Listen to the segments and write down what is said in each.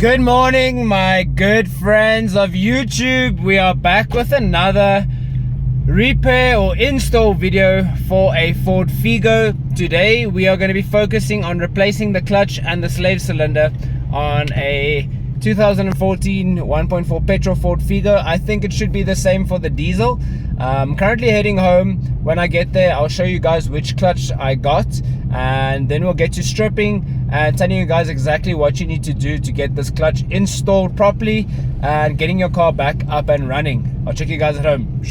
Good morning, my good friends of YouTube. We are back with another repair or install video for a Ford Figo. Today we are going to be focusing on replacing the clutch and the slave cylinder on a 2014 1.4 petrol Ford Figo. I think it should be the same for the diesel. I'm currently heading home. When I get there, I'll show you guys which clutch I got, and then we'll get to stripping and telling you guys exactly what you need to do to get this clutch installed properly and getting your car back up and running. I'll check you guys at home.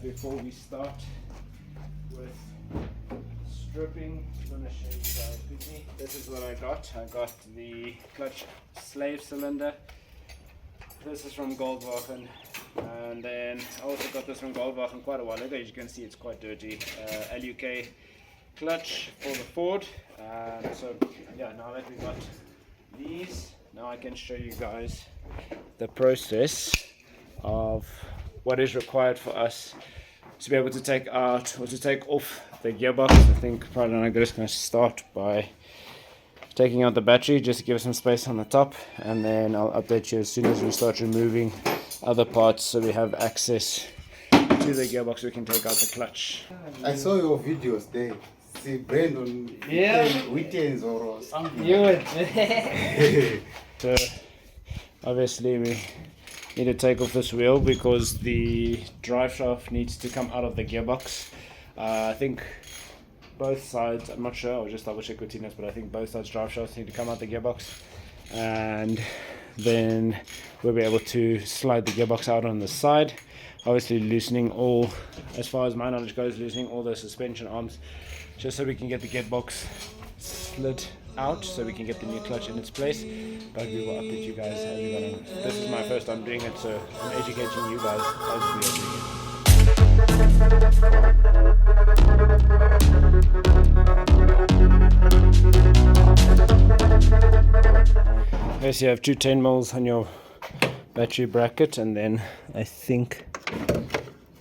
Before we start with stripping, I'm going to show you guys quickly. This is what I got. I got the clutch slave cylinder. This is from Goldwagen, and then I also got this from Goldwagen quite a while ago. As you can see, it's quite dirty. LUK clutch for the Ford. So yeah, now that we got these, now I can show you guys the process of what is required for us to be able to take out or to take off the gearbox. I think probably I'm just going to start by taking out the battery just to give it some space on the top, and then I'll update you as soon as we start removing other parts so we have access to the gearbox. We can take out the clutch. I saw your videos there. See Brandon weekends or something. You would. So obviously we need to take off this wheel because the drive shaft needs to come out of the gearbox. I think both sides, I'm not sure, I'll just double check with Tinas, but I think both sides drive shafts need to come out the gearbox, and then we'll be able to slide the gearbox out on the side, obviously loosening all, as far as my knowledge goes, loosening all the suspension arms just so we can get the gearbox slid out so we can get the new clutch in its place. But we will update you guys as we go along. This is my first time doing it, so I'm educating you guys as we are doing it. First you have two 10 mils on your battery bracket, and then I think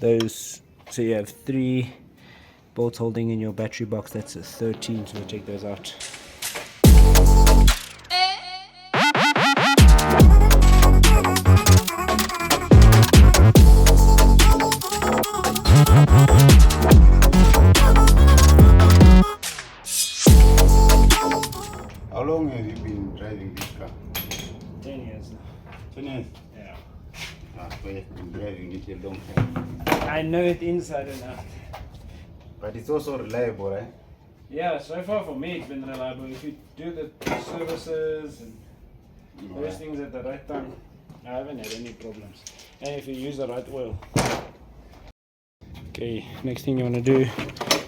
those, so you have 3 bolts holding in your battery box. That's a 13, so we'll take those out. How long have you been driving this car? 10 years now. 10 years? Yeah. So you've been driving it a long time. I know it inside and out. But it's also reliable, right? Yeah, so far for me it's been reliable. If you do the services and those things at the right time, I haven't had any problems. And if you use the right oil. Okay, next thing you want to do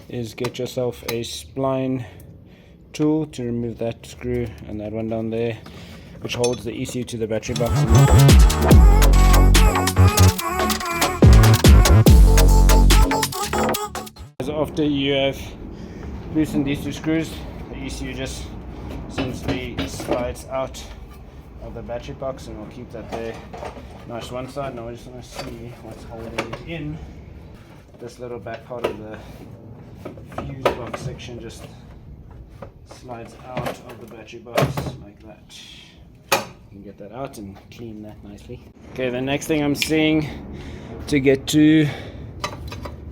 is get yourself a spline tool to remove that screw and that one down there, which holds the ECU to the battery box. After you have loosened these 2 screws, the ECU just simply slides out of the battery box, and we'll keep that there. Nice one side. Now we just want to see what's holding it in. This little back part of the fuse box section just slides out of the battery box like that. You can get that out and clean that nicely. Okay, the next thing I'm seeing to get to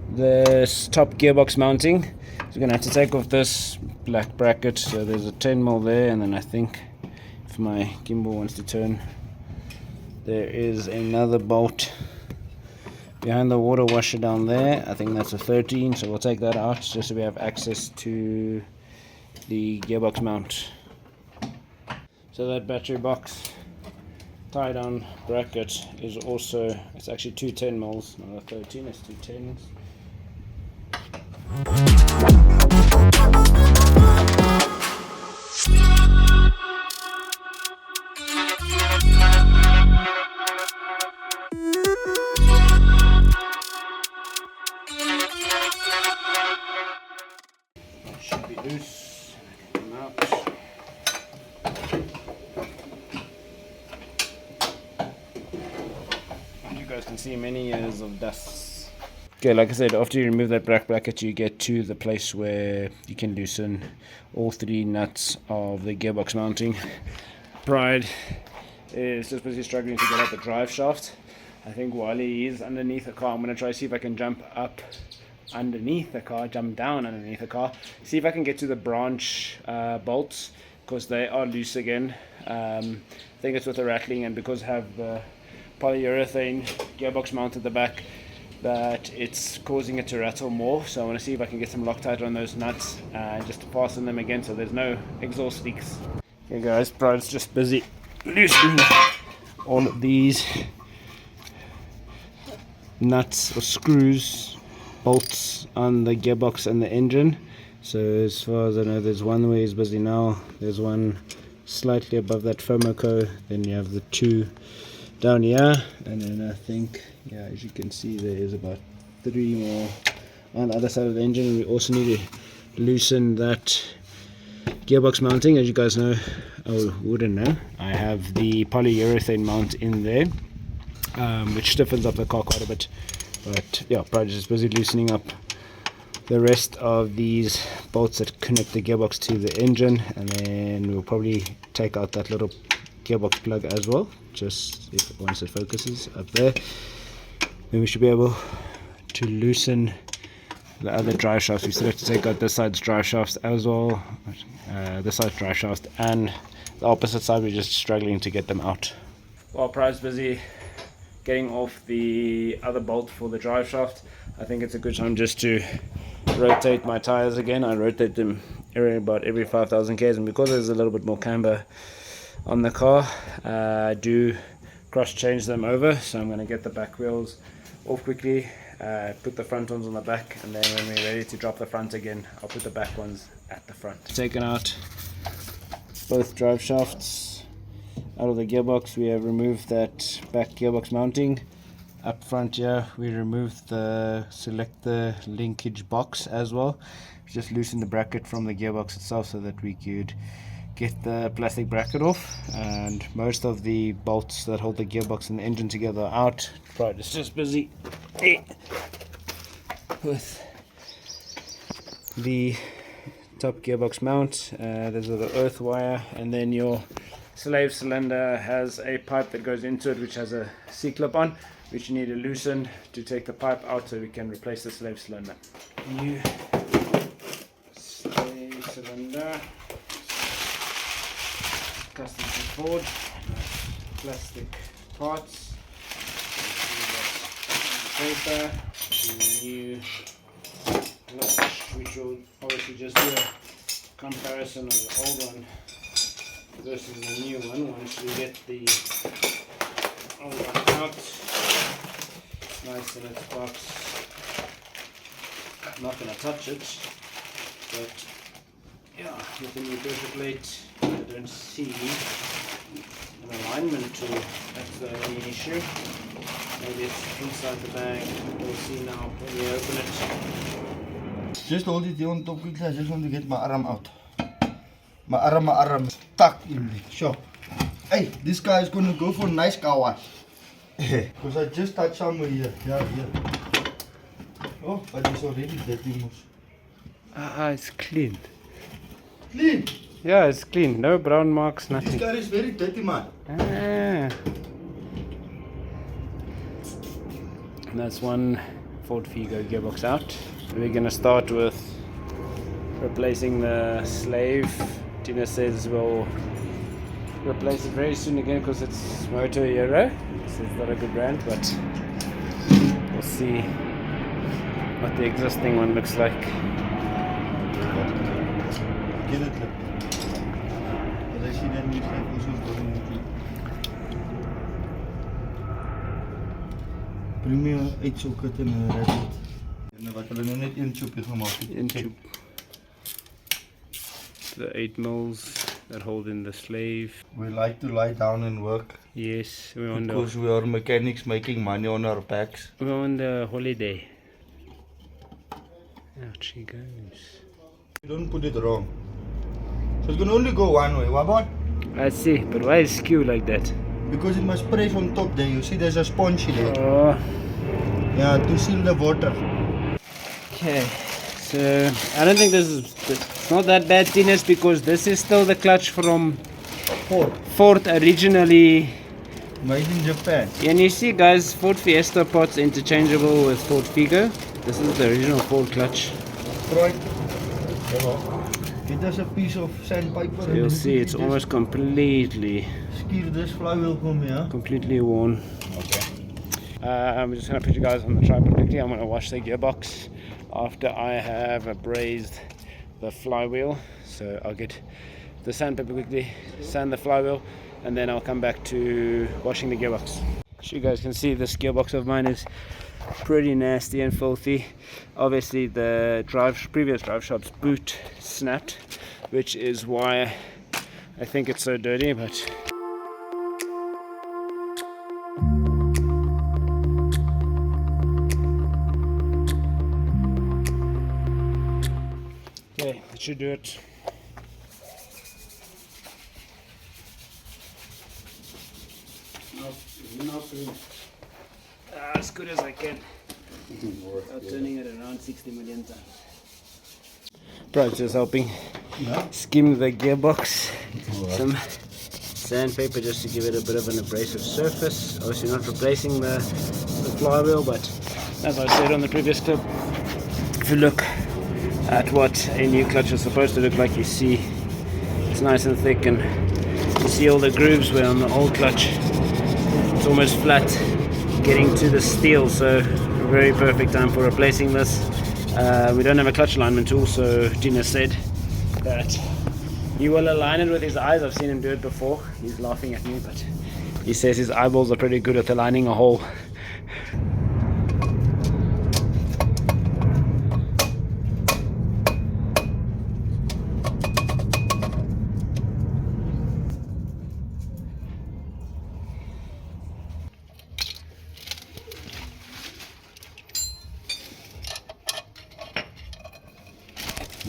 this top gearbox mounting, so we're going to have to take off this black bracket. So there's a 10 mil there, and then I think if my gimbal wants to turn, there is another bolt behind the water washer down there. I think that's a 13, so we'll take that out just so we have access to the gearbox mount. So that battery box tie down bracket is also, it's actually 2 10 mils, not a 13, it's 2 10s. loose. Get them out. And you guys can see many years of dust. Okay, like I said, after you remove that back bracket, you get to the place where you can loosen all 3 nuts of the gearbox mounting. Pride is just busy struggling to get out the drive shaft. I think while he is underneath the car, I'm going to try to see if I can jump up underneath the car, jump down underneath the car, see if I can get to the branch bolts, because they are loose again. I think it's with the rattling, and because I have the polyurethane gearbox mount at the back, that it's causing it to rattle more. So I want to see if I can get some Loctite on those nuts and just fasten them again so there's no exhaust leaks. Okay guys, Bride's just busy loosening all of these nuts or screws, bolts on the gearbox and the engine. So as far as I know, there's one where he's busy now, there's one slightly above that Fomoco, then you have the 2 down here, and then I think, yeah, as you can see, there is about 3 more on the other side of the engine. We also need to loosen that gearbox mounting. As you guys know, or wouldn't know, I have the polyurethane mount in there, which stiffens up the car quite a bit. But yeah, Pride is just busy loosening up the rest of these bolts that connect the gearbox to the engine, and then we'll probably take out that little gearbox plug as well, just once it focuses up there. Then we should be able to loosen the other drive shafts. We still have to take out this side's drive shafts as well, this side's drive shaft, and the opposite side we're just struggling to get them out. While Pride's busy getting off the other bolt for the drive shaft, I think it's a good time just to rotate my tires again. I rotate them about every 5,000 k's, and because there's a little bit more camber on the car, I do cross change them over. So I'm going to get the back wheels off quickly, put the front ones on the back, and then when we're ready to drop the front again, I'll put the back ones at the front. Taken out both drive shafts out of the gearbox. We have removed that back gearbox mounting. Up front here, we removed the selector linkage box as well. We just loosened the bracket from the gearbox itself so that we could get the plastic bracket off, and most of the bolts that hold the gearbox and the engine together are out. Pride is just busy with the top gearbox mount. There's a earth wire, and then your slave cylinder has a pipe that goes into it which has a C-clip on, which you need to loosen to take the pipe out so we can replace the slave cylinder. New slave cylinder, custom from Ford, plastic parts, paper, the new clutch, which will obviously just do a comparison of the old one versus the new one once we get the old one out. Nice in its box. I'm not going to touch it, but yeah, with the new pressure plate, I don't see an alignment tool. That's the only issue. Maybe it's inside the bag. We'll see now when we open it. Just hold it on top quickly. I just want to get my arm out. My arm is stuck in the shop. Hey, this guy is going to go for a nice car wash. Because I just touched somewhere here. Yeah, here. Oh, but it's already dirty. It's clean. Clean? Yeah, it's clean. No brown marks, nothing. This car is very dirty, man. And that's one Ford Figo gearbox out. We're going to start with replacing the slave. Tina says we'll replace it very soon again because it's Moto Euro. So it's not a good brand, but we'll see what the existing one looks like. Get it, look. I see that new slave also is going to be. Bring me a 8 socket and a ratchet. En wat hulle nou net een tube gemaak het. Een tube. The 8 mils that hold in the slave. We like to lie down and work. Yes, we're on because we are mechanics making money on our backs. We're on the holiday. Out she goes. Don't put it wrong. So it can only go one way, Wabon? I see, but why is skew like that? Because it must press on top there. You see there's a sponge there. Oh. Yeah, to seal the water. Okay, so I don't think it's not that bad, Tinus, because this is still the clutch from Ford originally. Made in Japan. And you see, guys, Ford Fiesta pots interchangeable with Ford Figo. This is the original Ford clutch. Right. It has a piece of sandpaper. So you'll see it's almost completely this flywheel from here. completely worn. Okay. I'm just going to put you guys on the tripod quickly. I'm going to wash the gearbox after I have abrased the flywheel. So I'll get the sandpaper quickly, sand the flywheel, and then I'll come back to washing the gearbox. As you guys can see, this gearbox of mine is pretty nasty and filthy. Obviously the previous drive shop's boot snapped, which is why I think it's so dirty, but okay, that should do it. As good as I can. Without turning it around 60 million times. Bro, just helping skim the gearbox. Some sandpaper just to give it a bit of an abrasive surface. Obviously not replacing the flywheel, but as I said on the previous clip, if you look at what a new clutch is supposed to look like, you see it's nice and thick, and you see all the grooves where on the old clutch it's almost flat getting to the steel, so very perfect time for replacing this. We don't have a clutch alignment tool, so Gina said that he will align it with his eyes. I've seen him do it before. He's laughing at me, but he says his eyeballs are pretty good at aligning a hole.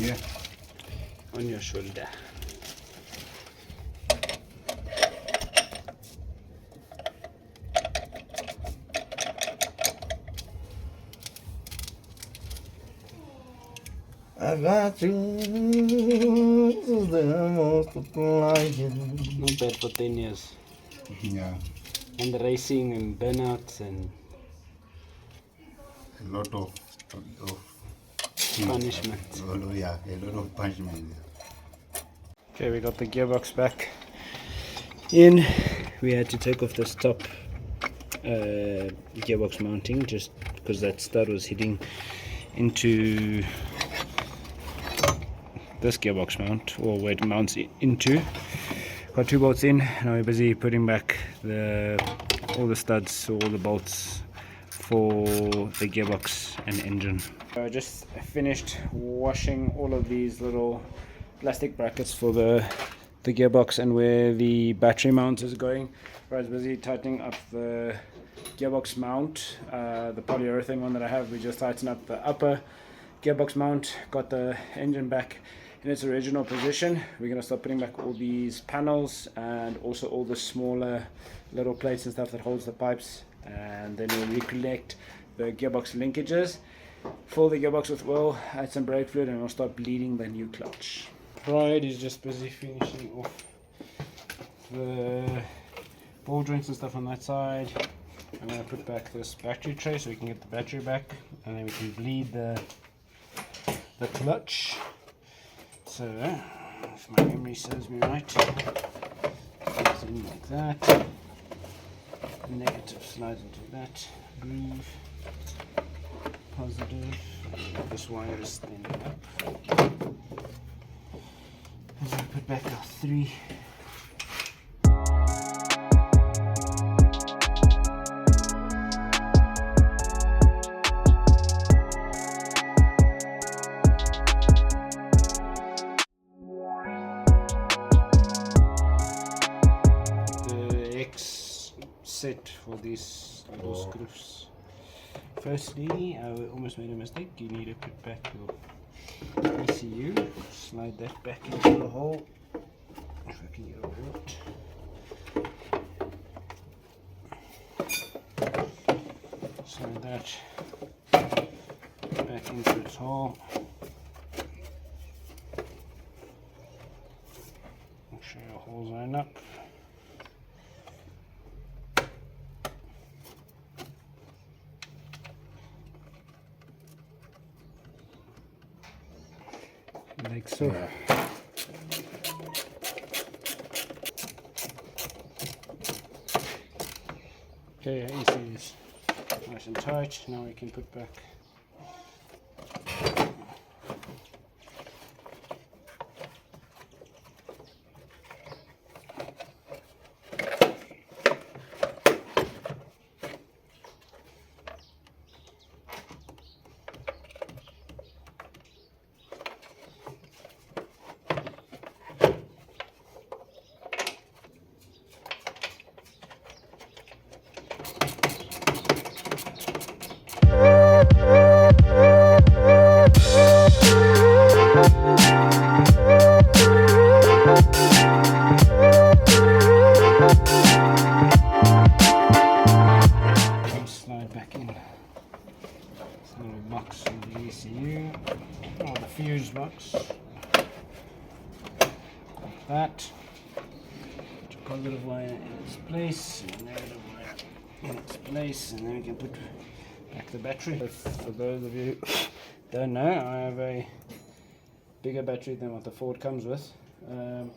Yeah. On your shoulder. I got you. This is the most flying. Not bad for 10 years. Yeah. And racing and burnouts and A lot of punishment. Yeah, a lot of punishment. Okay, we got the gearbox back in. We had to take off this top gearbox mounting just because that stud was hitting into this gearbox mount, or where it mounts into. Got two bolts in. Now we're busy putting back all the studs, all the bolts for the gearbox and engine. I just finished washing all of these little plastic brackets for the gearbox and where the battery mount is going. I was busy tightening up the gearbox mount, the polyurethane one that I have. We just tightened up the upper gearbox mount, got the engine back in its original position. We're going to start putting back all these panels and also all the smaller little plates and stuff that holds the pipes, and then we'll reconnect the gearbox linkages, fill the gearbox with oil, add some brake fluid, and we'll start bleeding the new clutch. Right, he's just busy finishing off the ball joints and stuff on that side. I'm going to put back this battery tray so we can get the battery back, and then we can bleed the clutch. So, if my memory serves me right, it's in like that. Negative slides into that groove. Positive. This wire is standing up. As I put back our 3. Set for these little screws. Firstly, I almost made a mistake. You need to put back your ECU. Slide that back into the hole. If I can get over it. Slide that back into its hole. Make sure your holes line up. Like so. Yeah. Okay, AC is nice and tight. Now we can put back. Slide back in this little box in the ECU, or the fuse box, like that. Put a positive wire in its place, and a negative wire in its place, and then we can put back the battery. For those of you who don't know, I have a bigger battery than what the Ford comes with. So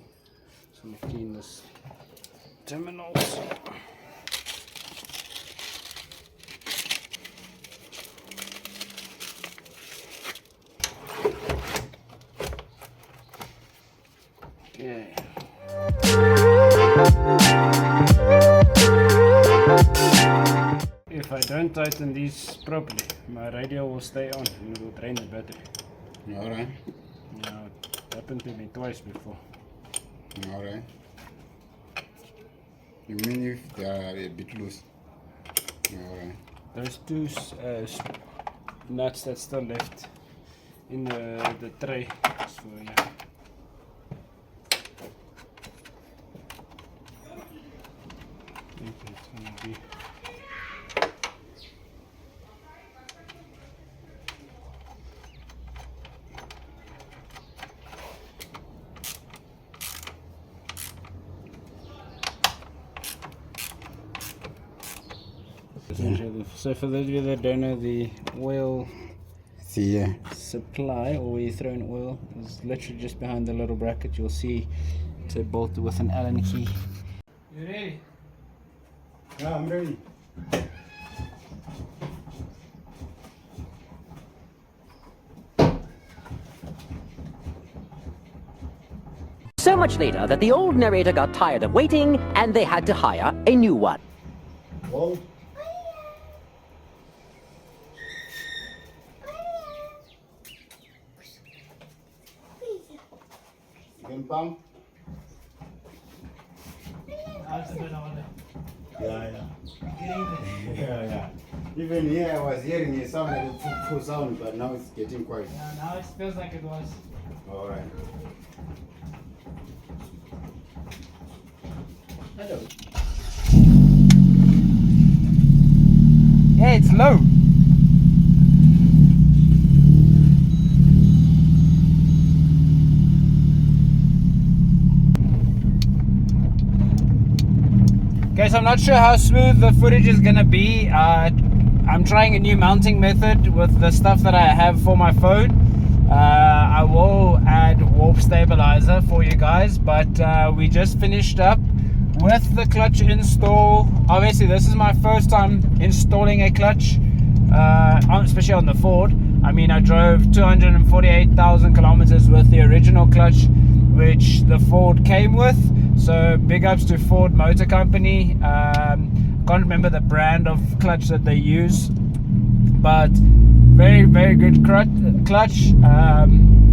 I'm going to clean this terminals. Okay. If I don't tighten these properly, my radio will stay on and it will drain the battery. Alright. Yeah, it happened to me twice before. Alright. You mean if they are a bit loose? Alright. Those two nuts that's still left in the tray. So yeah. I think it's gonna be. So for those of you that don't know, the oil See, yeah. supply, or where you throw in oil, is literally just behind the little bracket. You'll see it's a bolt with an Allen key. You ready? Yeah, I'm ready. So much later that the old narrator got tired of waiting and they had to hire a new one. Whoa. You can pump? Yeah. Yeah. Even here I was hearing a sound like a poo sound, but now it's getting quiet. Yeah, now it feels like it was. Alright. Hello. Yeah, it's low. Guys, I'm not sure how smooth the footage is gonna be. I'm trying a new mounting method with the stuff that I have for my phone. I will add warp stabilizer for you guys, but we just finished up with the clutch install. Obviously this is my first time installing a clutch, especially on the Ford. I mean, I drove 248,000 kilometers with the original clutch which the Ford came with, so big ups to Ford Motor Company. Can't remember the brand of clutch that they use, but very good clutch.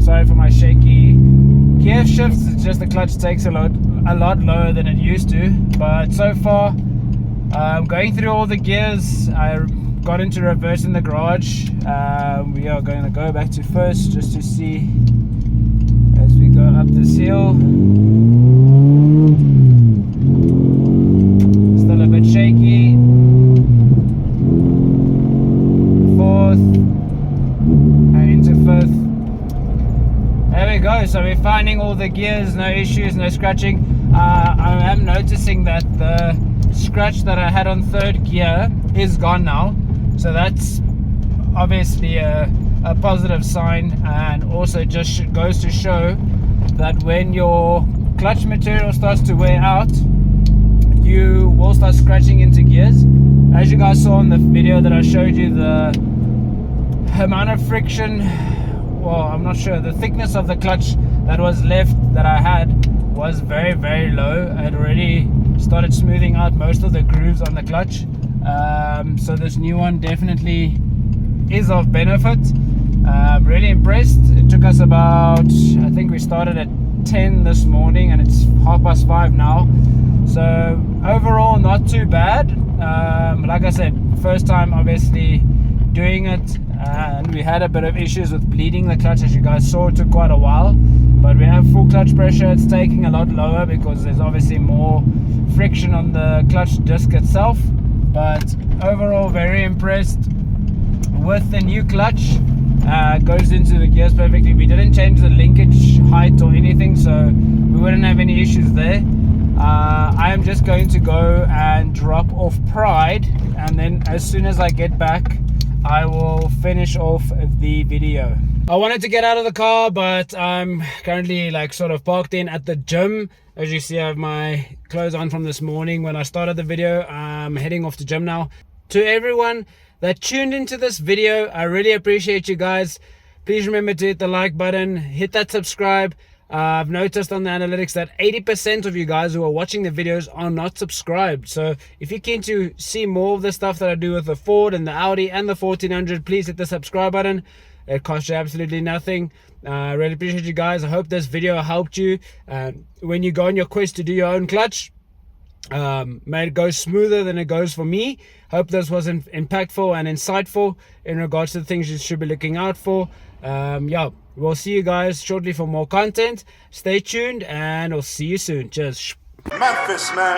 Sorry for my shaky gear shifts, it's just the clutch takes a lot lower than it used to. But so far, going through all the gears, I got into reverse in the garage. We are going to go back to first just to see as we go up this hill. Still a bit shaky. Fourth and into fifth. There we go. So we're finding all the gears, no issues, no scratching. I am noticing that the scratch that I had on third gear is gone now, so that's obviously a positive sign, and also just goes to show that when your clutch material starts to wear out, you will start scratching into gears. As you guys saw in the video that I showed you, the amount of friction, well, I'm not sure, the thickness of the clutch that was left that I had was very, very low. It already started smoothing out most of the grooves on the clutch. So this new one definitely is of benefit. I'm really impressed. It took us about, I think we started at 10 this morning and it's 5:30 now. So overall not too bad. Like I said, first time obviously doing it, and we had a bit of issues with bleeding the clutch. As you guys saw, it took quite a while, but we have full clutch pressure. It's taking a lot lower because there's obviously more friction on the clutch disc itself. But overall very impressed with the new clutch. Goes into the gears perfectly. We didn't change the linkage height or anything, so we wouldn't have any issues there. I am just going to go and drop off Pride, and then as soon as I get back I will finish off the video. I wanted to get out of the car, but I'm currently like sort of parked in at the gym. As you see, I have my clothes on from this morning when I started the video. I'm heading off to gym now. To everyone that tuned into this video, I really appreciate you guys. Please remember to hit the like button, hit that subscribe. I've noticed on the analytics that 80% of you guys who are watching the videos are not subscribed. So if you're keen to see more of the stuff that I do with the Ford and the Audi and the 1400, please hit the subscribe button. It costs you absolutely nothing. I really appreciate you guys. I hope this video helped you when you go on your quest to do your own clutch. May it go smoother than it goes for me. Hope this was impactful and insightful in regards to the things you should be looking out for. Yeah, we'll see you guys shortly for more content. Stay tuned and I'll see you soon. Cheers. Memphis, man.